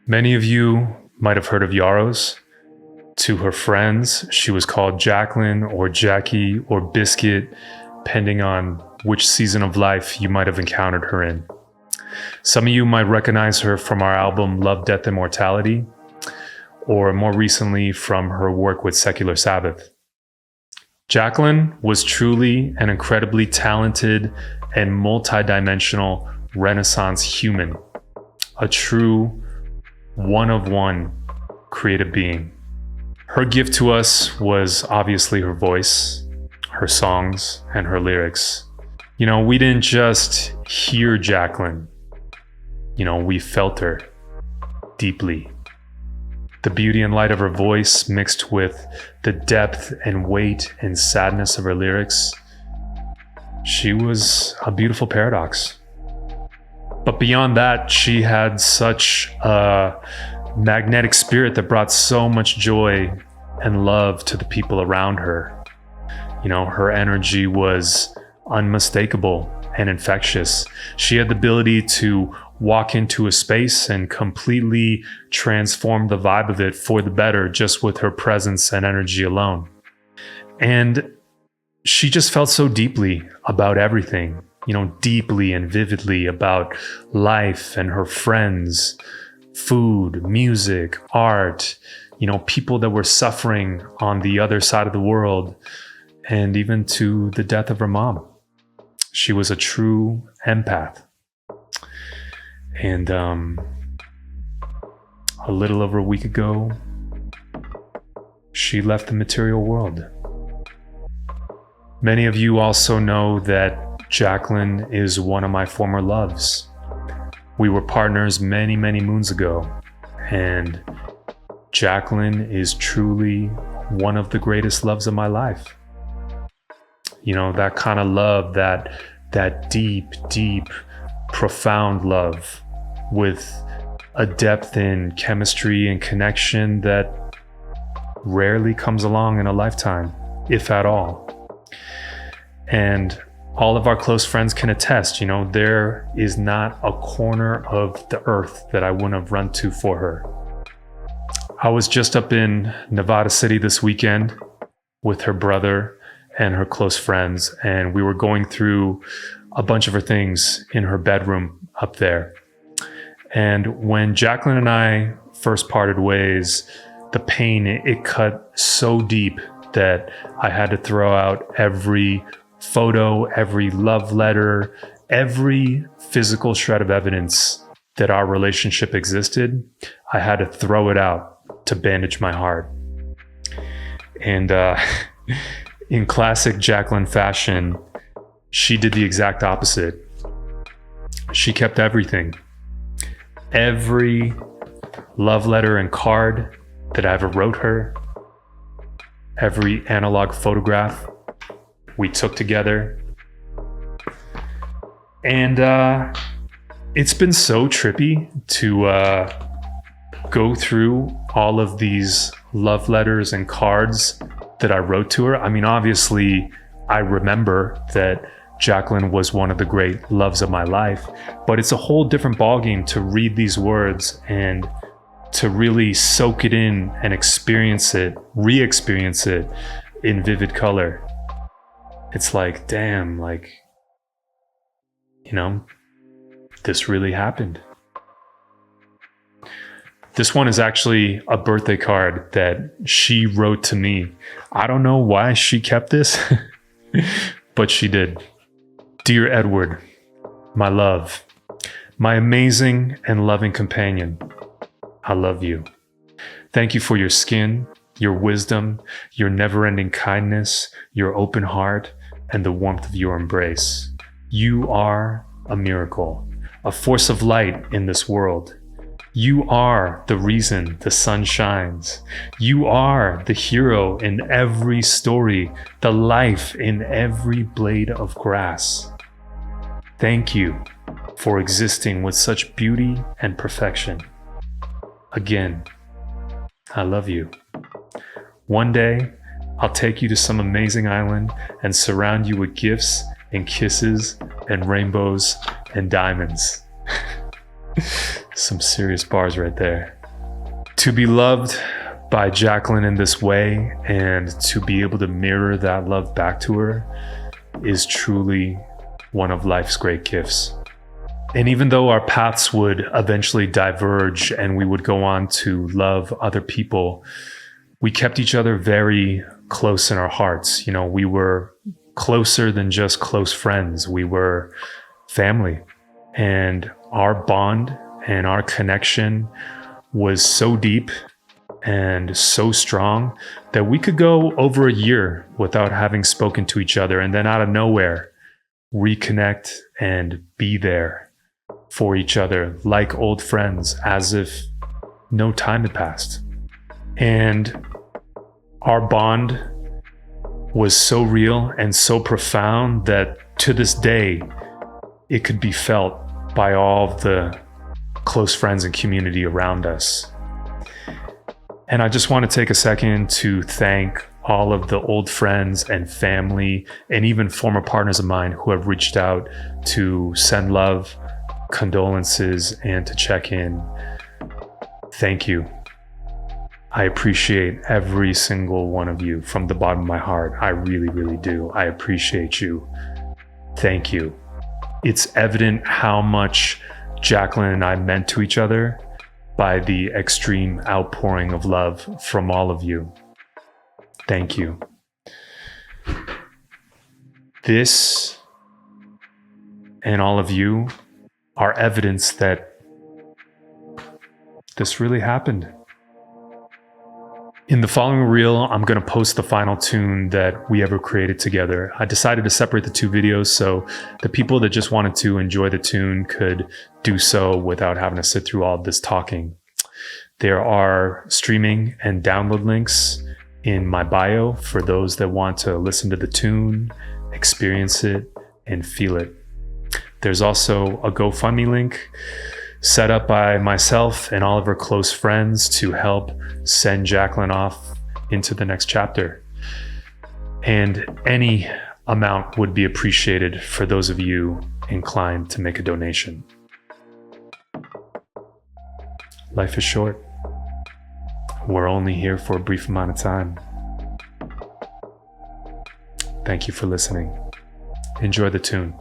Many of you might have heard of Yaarrohs. To her friends, she was called Jacqueline or Jackie or Biscuit, depending on which season of life you might have encountered her in. Some of you might recognize her from our album Love, Death, Immortality, or more recently from her work with Secular Sabbath. Jacqueline was truly an incredibly talented and multidimensional Renaissance human, a true one-of-one creative being. Her gift to us was obviously her voice, her songs, and her lyrics. We didn't just hear Jacqueline. We felt her deeply. The beauty and light of her voice mixed with the depth and weight and sadness of her lyrics. She was a beautiful paradox. But beyond that, she had such a magnetic spirit that brought so much joy and love to the people around her. Her energy was unmistakable and infectious. She had the ability to walk into a space and completely transform the vibe of it for the better just with her presence and energy alone. And she just felt so deeply about everything, deeply and vividly about life and her friends, food, music, art, people that were suffering on the other side of the world, and even to the death of her mom. She was a true empath. And a little over a week ago, she left the material world. Many of you also know that Jacqueline is one of my former loves. We were partners many, many moons ago, and Jacqueline is truly one of the greatest loves of my life. That kind of love, that deep, deep, profound love with a depth in chemistry and connection that rarely comes along in a lifetime, if at all. And all of our close friends can attest, there is not a corner of the earth that I wouldn't have run to for her. I was just up in Nevada City this weekend with her brother and her close friends, and we were going through a bunch of her things in her bedroom up there. And when Jacqueline and I first parted ways, the pain, it cut so deep that I had to throw out every photo, every love letter, every physical shred of evidence that our relationship existed. I had to throw it out to bandage my heart. And in classic Jacqueline fashion, she did the exact opposite. She kept everything. Every love letter and card that I ever wrote her, every analog photograph we took together. And it's been so trippy to go through all of these love letters and cards that I wrote to her. I mean, obviously, I remember that Jacqueline was one of the great loves of my life, but it's a whole different ballgame to read these words and to really soak it in and experience it, re-experience it in vivid color. It's like, damn, this really happened. This one is actually a birthday card that she wrote to me. I don't know why she kept this, but she did. Dear Edward, my love, my amazing and loving companion, I love you. Thank you for your skin, your wisdom, your never-ending kindness, your open heart, and the warmth of your embrace. You are a miracle, a force of light in this world. You are the reason the sun shines. You are the hero in every story, the life in every blade of grass. Thank you for existing with such beauty and perfection. Again, I love you. One day, I'll take you to some amazing island and surround you with gifts and kisses and rainbows and diamonds. Some serious bars right there. To be loved by Jacqueline in this way and to be able to mirror that love back to her is truly one of life's great gifts. And even though our paths would eventually diverge and we would go on to love other people, we kept each other very close in our hearts. You know, we were closer than just close friends. We were family. And our bond and our connection was so deep and so strong that we could go over a year without having spoken to each other, and then out of nowhere, reconnect and be there for each other like old friends, as if no time had passed. And our bond was so real and so profound that to this day, it could be felt by all of the close friends and community around us. And I just want to take a second to thank all of the old friends and family and even former partners of mine who have reached out to send love, condolences, and to check in. Thank you. I appreciate every single one of you from the bottom of my heart. I really, really do. I appreciate you. Thank you. It's evident how much Jacqueline and I meant to each other by the extreme outpouring of love from all of you. Thank you. This and all of you are evidence that this really happened. In the following reel, I'm going to post the final tune that we ever created together. I decided to separate the two videos so the people that just wanted to enjoy the tune could do so without having to sit through all of this talking. There are streaming and download links in my bio for those that want to listen to the tune, experience it, and feel it. There's also a GoFundMe link set up by myself and all of her close friends to help send Jacqueline off into the next chapter. And any amount would be appreciated for those of you inclined to make a donation. Life is short. We're only here for a brief amount of time. Thank you for listening. Enjoy the tune.